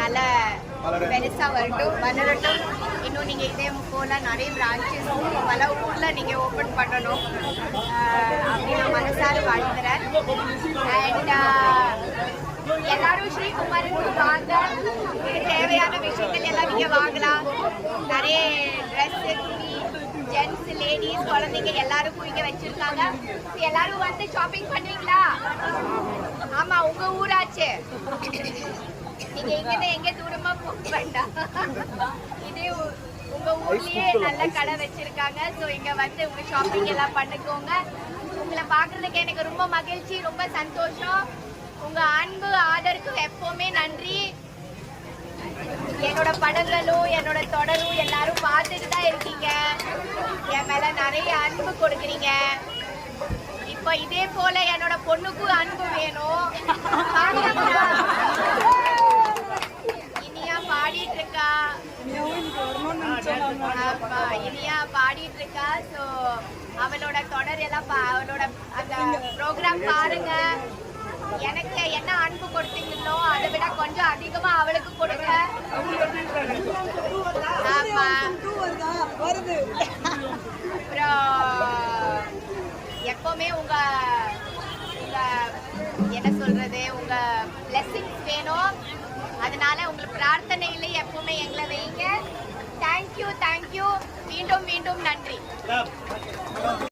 நல்ல பெருசா வளரட்டும். இன்னும் நீங்க இதே போல நிறைய பிரான்ச்சஸ் பல ஊர்ல நீங்க ஓபன் பண்ணணும் அப்படி நான் மனசார வாழ்த்துறேன். அண்ட் எல்லாரும் ஸ்ரீகுமாருக்கு வாங்க, தேவையான விஷயங்கள் எல்லாம் நீங்க வாங்கலாம். நிறைய ட்ரெஸ், துணி, ஜென்ஸ், லேடிஸ், குழந்தைங்க எல்லாருக்கும் இங்க வச்சிருக்காங்க. எல்லாரும் வந்து ஷாப்பிங் பண்ணுவீங்களா? ஆமா, உங்க ஊராச்சு, நீங்க எங்க எங்க தூரமா போக வேண்டாம். இதே உங்க ஊர்லயே நல்ல கடை வச்சிருக்காங்க. ஸோ இங்க வந்து உங்க ஷாப்பிங் எல்லாம் பண்ணிக்கோங்க. உங்களை பாக்குறதுக்கு எனக்கு ரொம்ப மகிழ்ச்சி, ரொம்ப சந்தோஷம். உங்க அன்பு ஆதரவுக்கு எப்பவுமே நன்றி. என்னோட படங்களும் என்னோட தொடரும் எல்லாரும் பார்த்துட்டு தான் இருக்கீங்க. என் மேல நிறைய அன்பு கொடுக்குறீங்க. இப்ப இதே போல என்னோட பொண்ணுக்கும் அன்பு வேணும். இனியா பாடிட்டு இருக்கா, இனியா பாடிட்டு இருக்கா. ஸோ அவளோட தொடர் எல்லாம் அவளோட அந்த ப்ரோக்ராம் பாருங்க. எனக்கு என்ன அன்பு கொடுத்தீங்களோ அதை விட கொஞ்சம் அதிகமா அவளுக்கு கொடுங்க. ஆமா, அப்புறம் எப்பவுமே உங்க என்ன சொல்றது, உங்க பிளெஸிங்ஸ் வேணும். அதனால உங்களுக்கு பிரார்த்தனையில எப்பவுமே எங்களை வைங்க. தேங்க்யூ. மீண்டும் நன்றி.